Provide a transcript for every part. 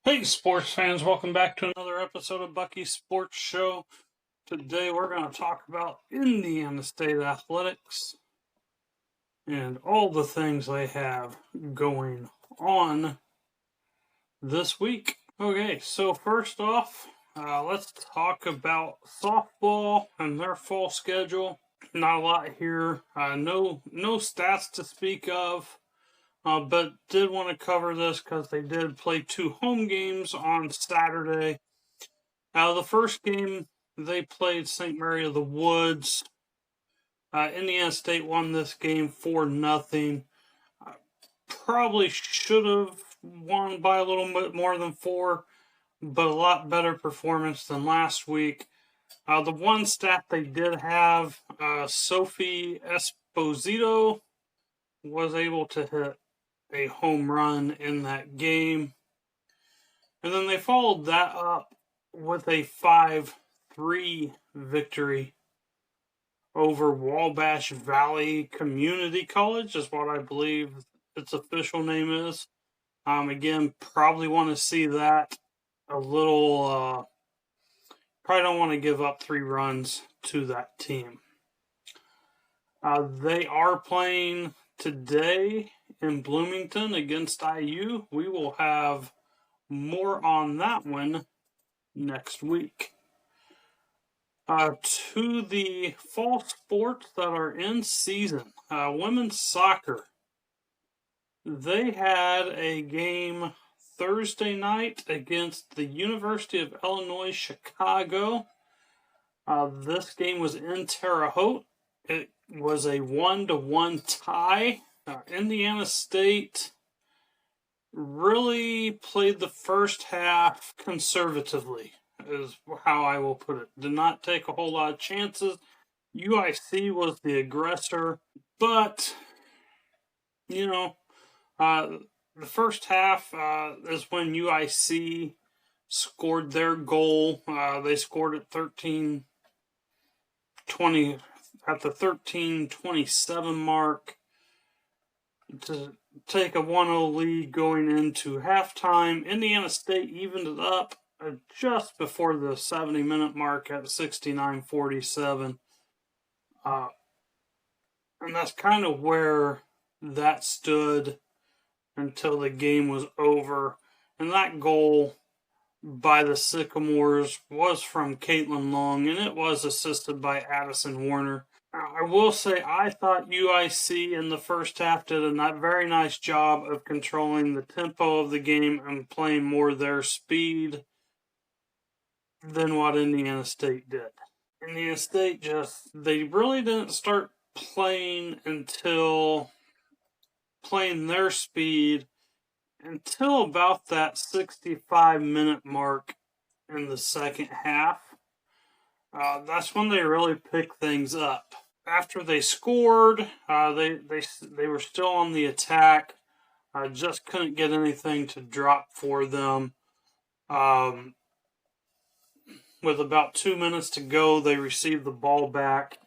Hey, sports fans, welcome back to another episode of Bucky's Sports Show. Today we're going to talk about Indiana State athletics and all the things they have going on this week. Okay, so first off, let's talk about softball and their fall schedule. Not a lot here, no stats to speak of. But did want to cover this because they did play 2 home games on Saturday. The first game, they played St. Mary of the Woods. Indiana State won this game 4-0. Probably should have won by a little bit more than 4, but a lot better performance than last week. The one stat they did have, Sophie Esposito was able to hit a home run in that game. And then they followed that up with a 5-3 victory over Wabash Valley Community College, is what I believe its official name is. Again, probably want to see that a little. Probably don't want to give up 3 runs to that team. They are playing today in Bloomington against IU. We will have more on that one next week. To the fall sports that are in season, women's soccer. They had a game Thursday night against the University of Illinois Chicago. This game was in Terre Haute. It was a 1-1 tie. Indiana State really played the first half conservatively, is how I will put it. Did not take a whole lot of chances. UIC was the aggressor, but, the first half is when UIC scored their goal. They scored at 13:20 at the 13:27 mark to take a 1-0 lead going into halftime. Indiana State evened it up just before the 70-minute mark at 69-47. And that's kind of where that stood until the game was over. And that goal by the Sycamores was from Caitlin Long, and it was assisted by Addison Warner. I will say I thought UIC in the first half did a very nice job of controlling the tempo of the game and playing more their speed than what Indiana State did. Indiana State they really didn't start playing their speed until about that 65-minute mark in the second half. That's when they really picked things up. After they scored, they were still on the attack. Just couldn't get anything to drop for them. With about 2 minutes to go, they received the ball back,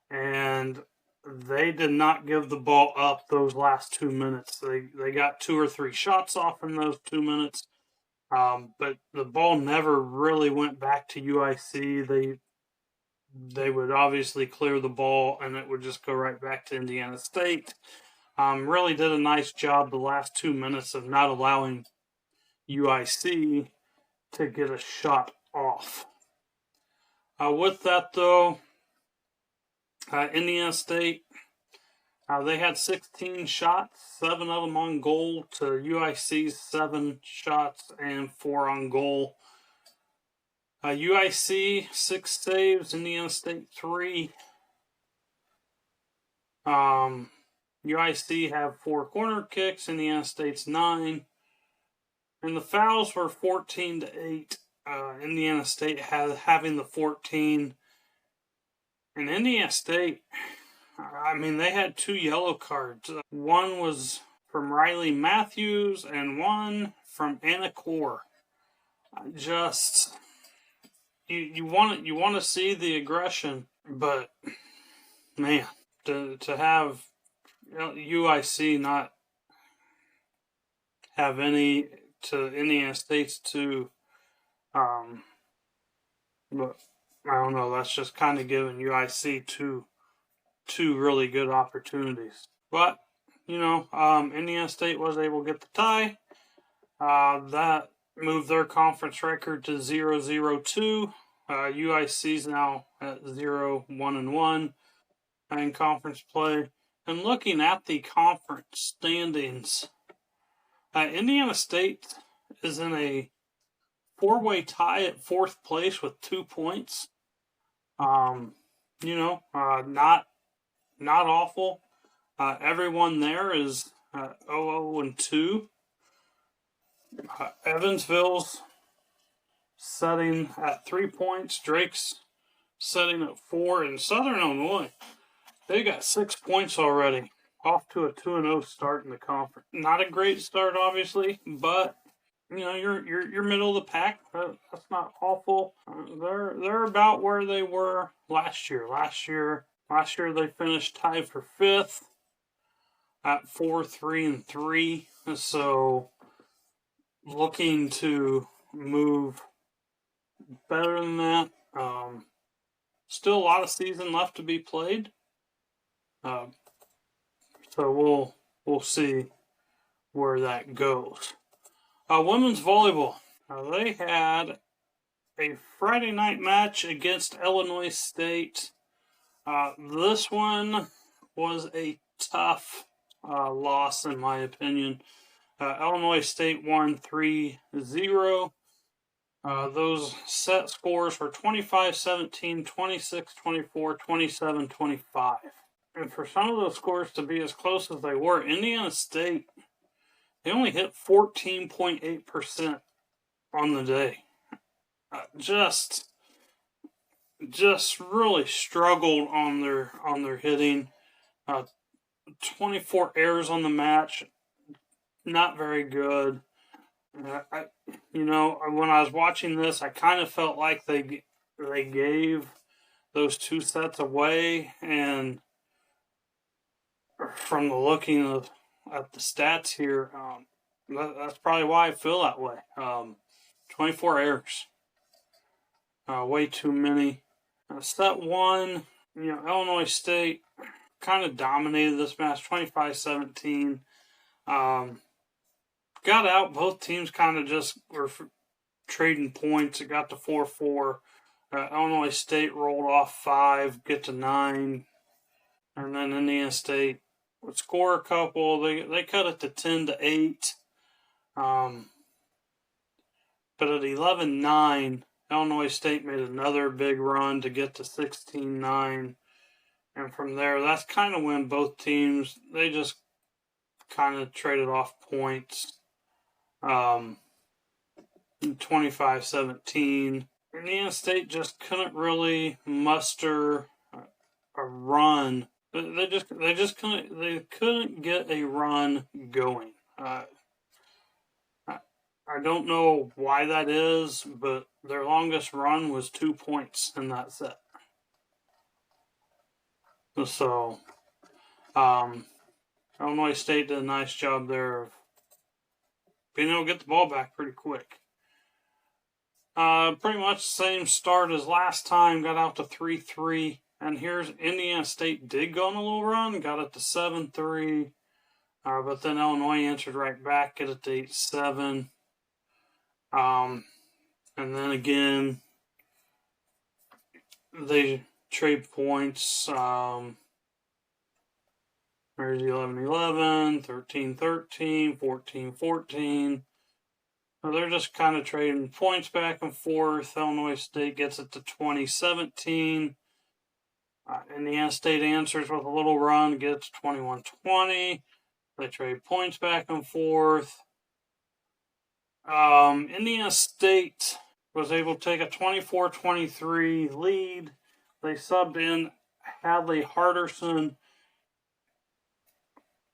and they did not give the ball up those last 2 minutes. They got 2 or 3 shots off in those 2 minutes, but the ball never really went back to UIC. They would obviously clear the ball, and it would just go right back to Indiana State. Really did a nice job the last 2 minutes of not allowing UIC to get a shot off. With that, though, Indiana State, they had 16 shots, 7 of them on goal to UIC's 7 shots and 4 on goal. UIC 6 saves, Indiana State 3. UIC have 4 corner kicks, Indiana State's 9. And the fouls were 14-8. Indiana State having the 14. And Indiana State, they had 2 yellow cards. One was from Riley Matthews and one from Anna Core. You want to see the aggression, but man, to have UIC not have any to Indiana State's 2. But I don't know. That's just kind of giving UIC two really good opportunities. But Indiana State was able to get the tie. That moved their conference record to 0-0-2. UIC's now at 0-1-1 in conference play. And looking at the conference standings, Indiana State is in a 4-way tie at 4th place with 2 points. Not awful. Everyone there is 0-2. Evansville's setting at 3 points. Drake's setting at 4. And Southern Illinois, they got 6 points already. Off to a 2-0 start in the conference. Not a great start, obviously, but you're middle of the pack. That's not awful. They're about where they were last year. Last year they finished tied for 5th at 4-3-3. So looking to move better than that. Still a lot of season left to be played. So we'll see where that goes. Women's volleyball. They had a Friday night match against Illinois State. This one was a tough loss, in my opinion. Illinois State won 3-0. Those set scores were 25-17, 26-24, 27-25. And for some of those scores to be as close as they were, Indiana State, they only hit 14.8% on the day. Just really struggled on their hitting. 24 errors on the match, not very good. When I was watching this, I kind of felt like they gave those 2 sets away, and from the looking at the stats here, that's probably why I feel that way. 24 errors, way too many. Set 1, Illinois State kind of dominated this match, 25-17. Got out. Both teams kind of just were trading points. It got to 4-4. Illinois State rolled off 5, get to 9. And then Indiana State would score a couple. They cut it to 10-8. But at 11-9, Illinois State made another big run to get to 16-9. And from there, that's kind of when both teams, they just kind of traded off points. 25-17. Indiana State just couldn't really muster a run. They couldn't get a run going. I don't know why that is, but their longest run was 2 points in that set. So, Illinois State did a nice job there of being able to get the ball back pretty quick. Pretty much the same start as last time, got out to 3-3. And here's Indiana State did go on a little run, got it to 7-3. But then Illinois answered right back, get it to 8-7. And then again, they trade points. There's 11-11, 13-13, 14-14. So they're just kind of trading points back and forth. Illinois State gets it to 20-17. Indiana State answers with a little run, gets to 21-20. They trade points back and forth. Indiana State was able to take a 24-23 lead. They subbed in Hadley Harderson.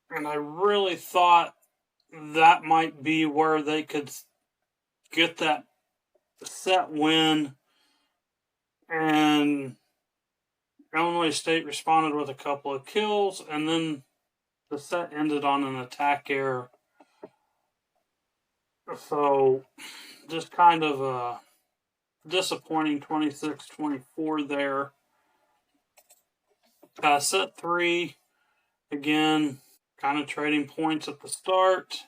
And I really thought that might be where they could get that set win. And Illinois State responded with a couple of kills. And then the set ended on an attack error. So, just kind of a disappointing 26-24 there. Set 3, again, kind of trading points at the start.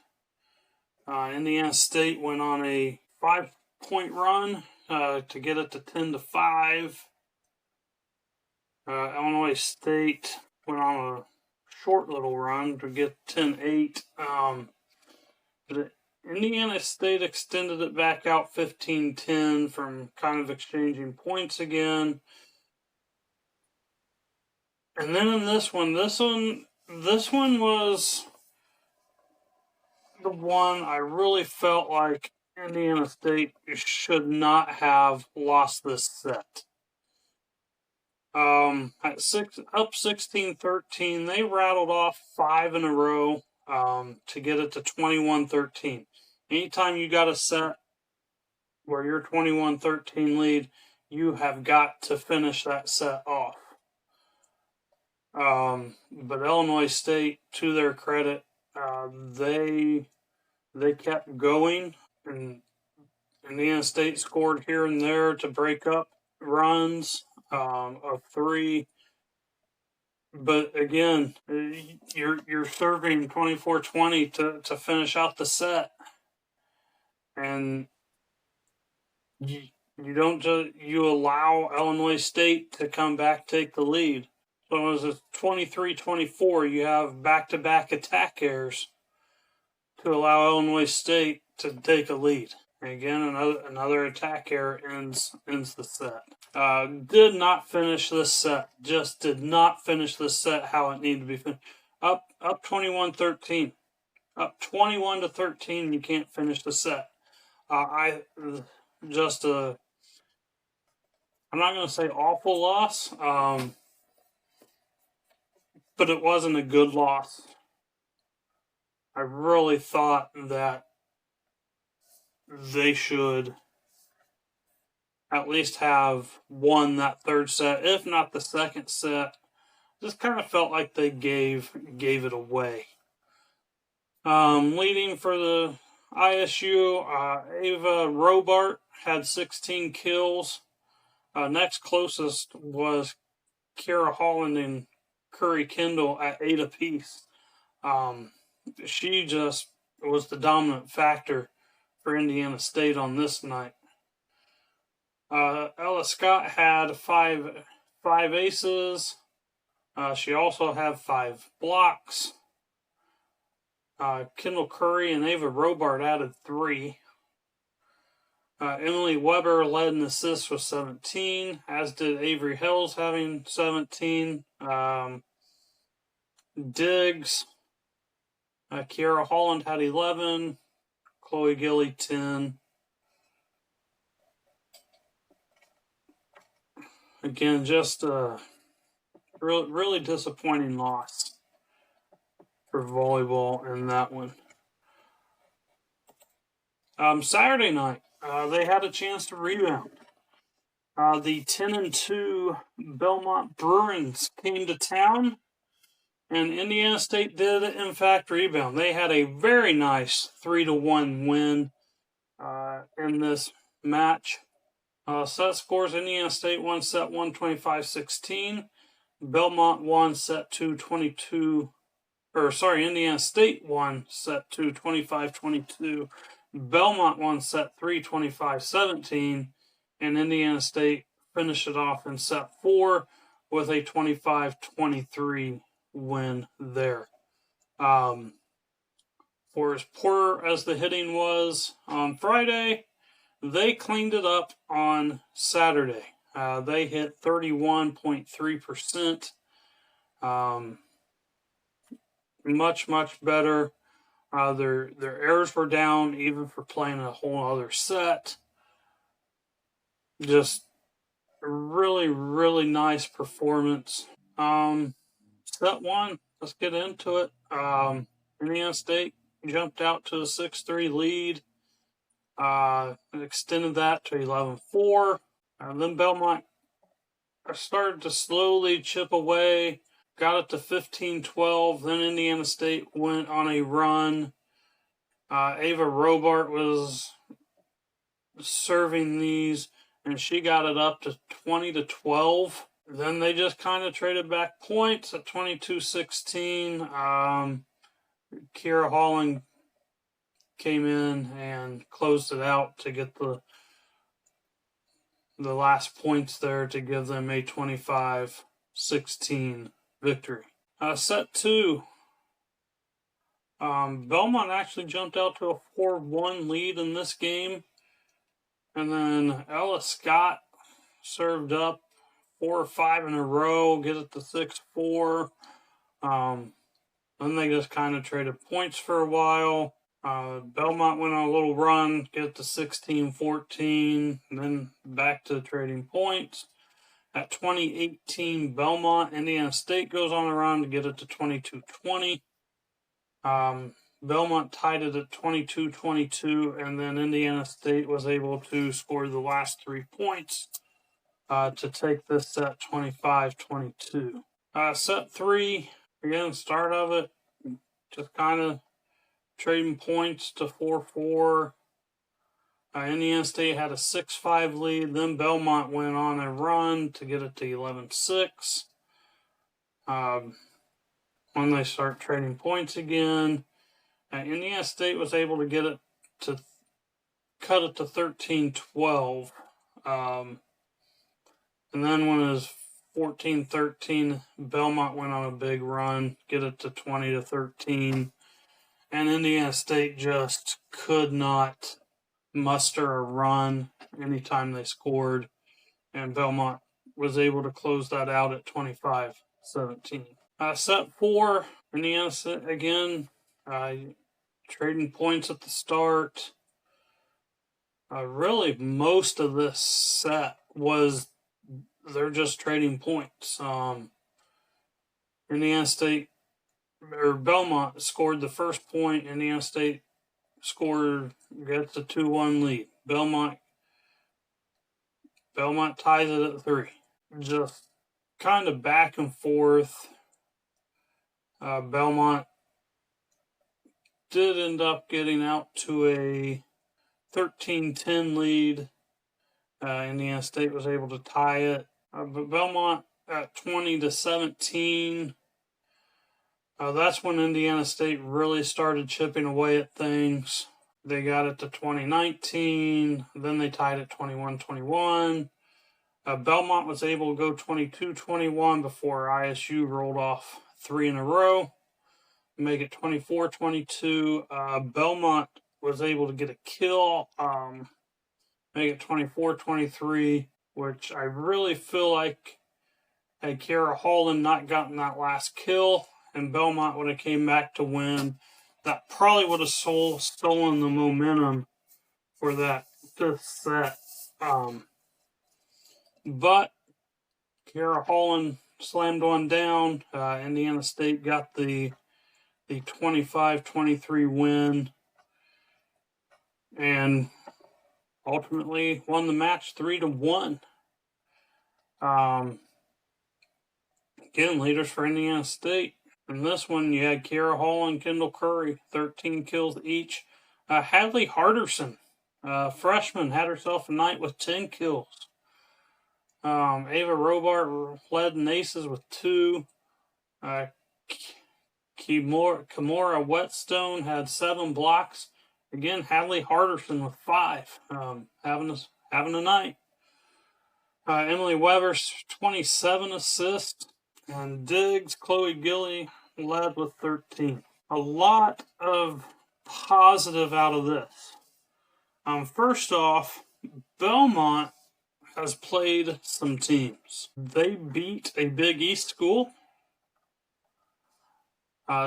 Indiana State went on a 5-point run to get it to 10-5. Illinois State went on a short little run to get 10-8. But Indiana State extended it back out 15-10 from kind of exchanging points again. And then in this one was the one I really felt like Indiana State should not have lost this set. Up 16-13, they rattled off 5 in a row to get it to 21-13. Anytime you got a set where you're 21-13 lead, you have got to finish that set off. But Illinois State, to their credit, they kept going, and Indiana State scored here and there to break up runs of 3. But again, you're serving 24-20 to finish out the set, and you allow Illinois State to come back, take the lead. So as a 23-24, you have back-to-back attack errors to allow Illinois State to take a lead. And again, another attack error ends the set. Did not finish this set. Just did not finish this set how it needed to be finished. Up 21-13. Up 21-13, you can't finish the set. I'm not going to say awful loss, but it wasn't a good loss. I really thought that they should at least have won that third set, if not the second set. Just kind of felt like they gave it away. Leading for the ISU, Ava Robart had 16 kills. Next closest was Kira Holland and Curry Kendall at 8 apiece. She just was the dominant factor for Indiana State on this night. Ella Scott had five aces. She also had 5 blocks. Kendall Curry and Ava Robart added 3. Emily Weber led in assists with 17, as did Avery Hills having 17. Diggs, Kiara Holland had 11. Chloe Gilly 10. Again, just a really disappointing loss for volleyball in that one. Saturday night, they had a chance to rebound. The 10-2 Belmont Bruins came to town, and Indiana State did, in fact, rebound. They had a very nice 3-1 win in this match. Set scores: Indiana State won set 1 25-16. Belmont won set 2 22. Indiana State won set 2 25-22. Belmont won set 3 25-17. And Indiana State finished it off in set 4 with a 25-23 win there. For as poor as the hitting was on Friday, they cleaned it up on Saturday. They hit 31.3%. Much better. Their errors were down even for playing a whole other set. Just really nice performance. Set 1, let's get into it. Indiana State jumped out to a 6-3 lead. Extended that to 11-4. Then Belmont started to slowly chip away, got it to 15-12. Then Indiana State went on a run. Ava Robart was serving these, and she got it up to 20-12. Then they just kind of traded back points at 22-16. Kira Holland came in and closed it out to get the last points there to give them a 25-16 victory. Set 2. Belmont actually jumped out to a 4-1 lead in this game. And then Ella Scott served up 4 or 5 in a row, get it to 6-4. Then they just kind of traded points for a while. Belmont went on a little run, get it to 16-14, and then back to trading points. At 2018, Belmont, Indiana State goes on a run to get it to 22-20. Belmont tied it at 22-22, and then Indiana State was able to score the last 3 points to take this set 25-22. Set 3, again, start of it, just kind of trading points to 4-4. Indiana State had a 6-5 lead. Then Belmont went on a run to get it to 11-6. When they start trading points again, Indiana State was able to get it to cut it to 13-12. And then when it was 14-13, Belmont went on a big run, get it to 20-13. And Indiana State just could not muster a run anytime they scored. And Belmont was able to close that out at 25-17. Set 4, Indiana State again, trading points at the start. Really, most of this set was they're just trading points. Indiana State or Belmont scored the first point. Indiana State gets a 2-1 lead. Belmont ties it at 3. Just kind of back and forth. Belmont did end up getting out to a 13-10 lead. Indiana State was able to tie it. But Belmont at 20-17. That's when Indiana State really started chipping away at things. They got it to 2019. Then they tied it 21-21. Belmont was able to go 22-21 before ISU rolled off 3 in a row, make it 24-22. Belmont was able to get a kill, make it 24-23, which I really feel like had Kara Holland not gotten that last kill and Belmont would have came back to win, that probably would have stolen the momentum for that 5th set. But Kara Holland slammed one down. Indiana State got the 25-23 win and ultimately won the match 3-1. Again, leaders for Indiana State. In this one, you had Kara Hall and Kendall Curry, 13 kills each. Hadley Harderson, freshman, had herself a night with 10 kills. Ava Robart led in aces with 2. Kimura Whetstone had 7 blocks. Again, Hadley Harderson with 5. Having a night. Emily Weber's 27 assists. And Diggs, Chloe Gilly led with 13. A lot of positive out of this. First off, Belmont has played some teams. They beat a Big East school.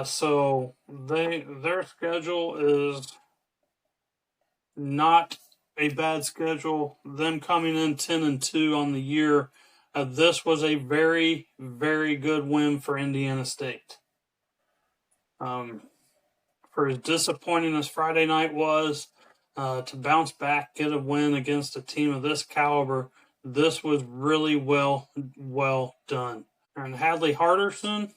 So their schedule is not a bad schedule. Them coming in 10-2 on the year. This was a very, very good win for Indiana State. For as disappointing as Friday night was, to bounce back, get a win against a team of this caliber, this was really well done. And Hadley Harderson,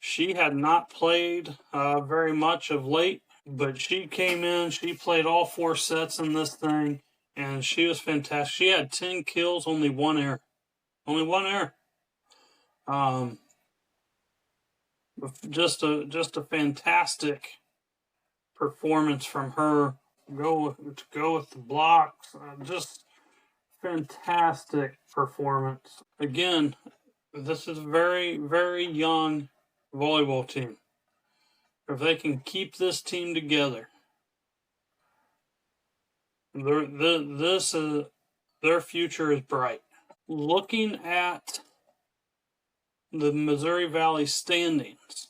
she had not played very much of late. But she came in, she played all 4 sets in this thing, and she was fantastic. She had 10 kills, only 1 error. Only 1 error. Just a fantastic performance from her. To go with the blocks. Just fantastic performance. Again, this is a very, very young volleyball team. If they can keep this team together, their future is bright. Looking at the Missouri Valley standings,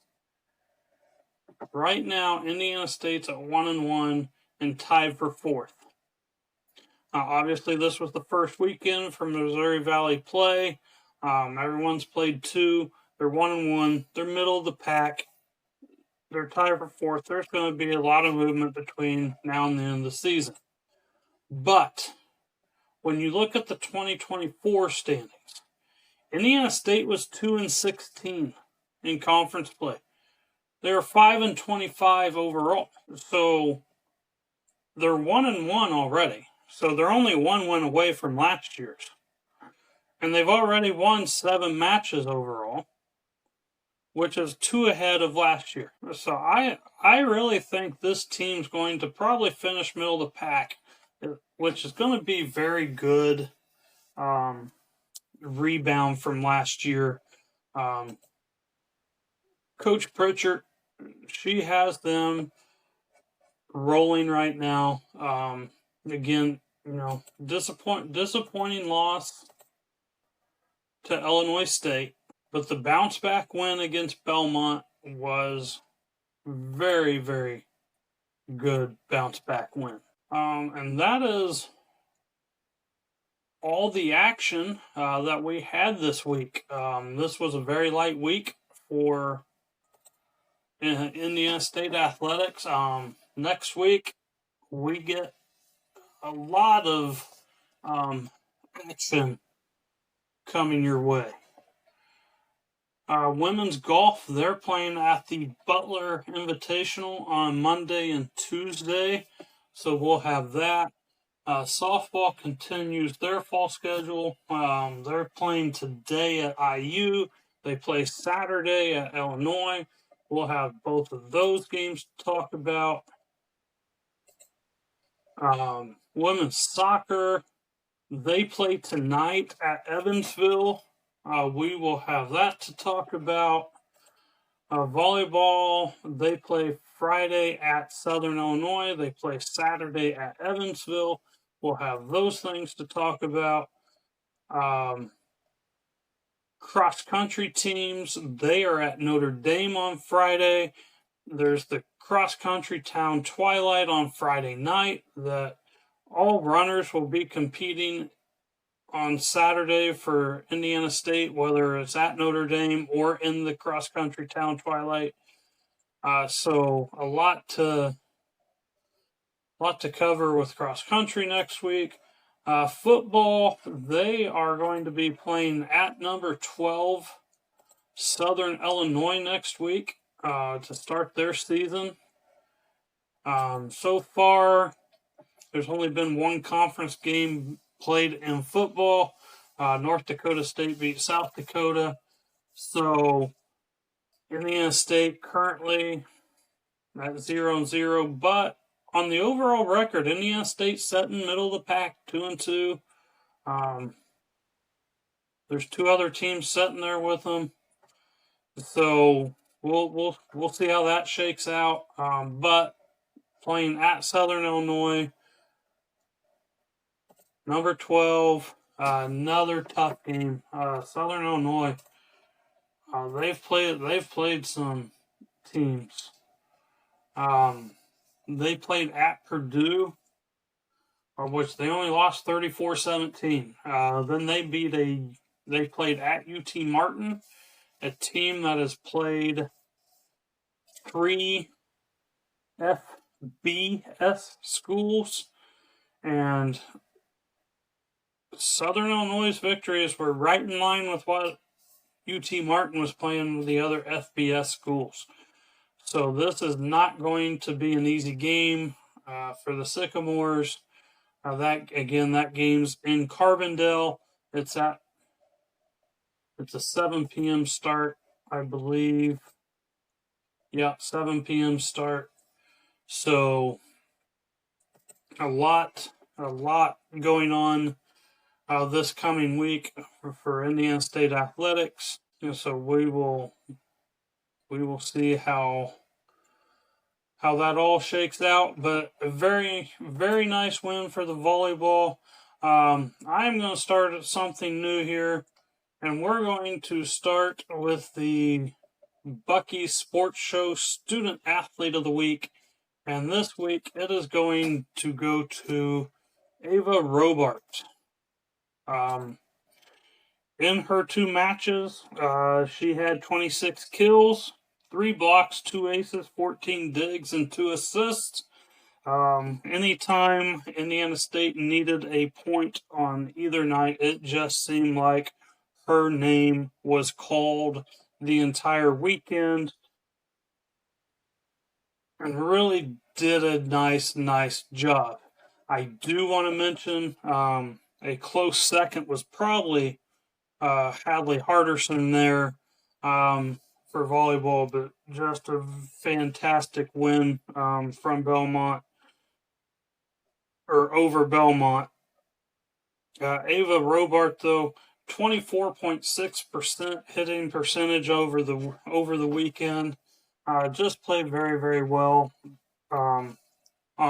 right now Indiana State's at 1-1 and tied for 4th. Obviously, this was the first weekend for Missouri Valley play. Everyone's played 2. They're 1-1. They're middle of the pack. They're tied for 4th. There's going to be a lot of movement between now and the end of the season. But when you look at the 2024 standings, Indiana State was 2-16 in conference play. They were 5-25 overall. So they're 1-1 already. So they're only 1 win away from last year's. And they've already won 7 matches overall, which is 2 ahead of last year. So I really think this team's going to probably finish middle of the pack, which is going to be very good rebound from last year. Coach Pritchard, she has them rolling right now. Again, disappointing loss to Illinois State, but the bounce back win against Belmont was very, very good bounce back win. And that is all the action that we had this week. This was a very light week for Indiana State athletics. Next week, we get a lot of action coming your way. Women's golf, they're playing at the Butler Invitational on Monday and Tuesday, so we'll have that. Softball continues their fall schedule. They're playing today at IU. They play Saturday at Illinois. We'll have both of those games to talk about. Women's soccer, they play tonight at Evansville. We will have that to talk about. Volleyball, they play Friday at Southern Illinois. They play Saturday at Evansville. We'll have those things to talk about. Cross-country teams, they are at Notre Dame on Friday. There's the cross-country town twilight on Friday night that all runners will be competing on Saturday for Indiana State, whether it's at Notre Dame or in the cross-country town twilight. So a lot to cover with cross-country next week. Football, they are going to be playing at number 12 Southern Illinois next week to start their season. So far, there's only been one conference game played in football. North Dakota State beat South Dakota. So Indiana State currently at 0-0, but on the overall record, Indiana State set in middle of the pack, 2-2. There's 2 other teams sitting there with them, so we'll see how that shakes out. But playing at Southern Illinois, number 12, another tough game. Southern Illinois, they've played some teams. They played at Purdue, which they only lost 34-17. Then they played at UT Martin, a team that has played 3 FBS schools, and Southern Illinois' victories were right in line with what UT Martin was playing with the other FBS schools. So this is not going to be an easy game for the Sycamores. That game's in Carbondale. It's a 7 p.m. start, I believe. Yeah, 7 p.m. start. So a lot going on this coming week for Indiana State athletics. And so we will see how that all shakes out. But a very, very nice win for the volleyball. I'm going to start something new here, and we're going to start with the Bucky Sports Show Student Athlete of the Week. And this week it is going to go to Ava Robart. In her 2 matches, she had 26 kills, 3 blocks, 2 aces, 14 digs, and 2 assists. Anytime Indiana State needed a point on either night, it just seemed like her name was called the entire weekend, and really did a nice job. I do want to mention a close second was probably Hadley Harderson there for volleyball, but just a fantastic win from Belmont, or over Belmont. Ava Robart, though, 24.6% hitting percentage over the weekend. Just played very, very well on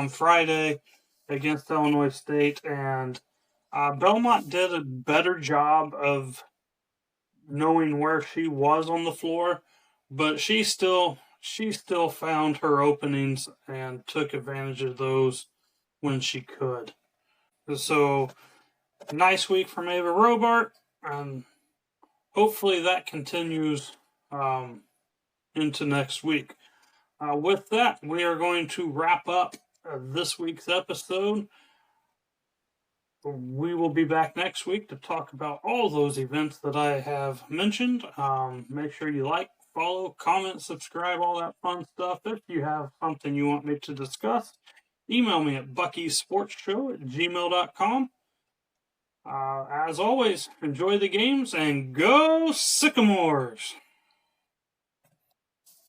Friday against Illinois State, and Belmont did a better job of knowing where she was on the floor, but she still found her openings and took advantage of those when she could. So, nice week from Ava Robart, and hopefully that continues into next week. With that, we are going to wrap up this week's episode. We will be back next week to talk about all those events that I have mentioned. Make sure you like, follow, comment, subscribe, all that fun stuff. If you have something you want me to discuss, email me at buckysportshow@gmail.com. As always, enjoy the games and go Sycamores!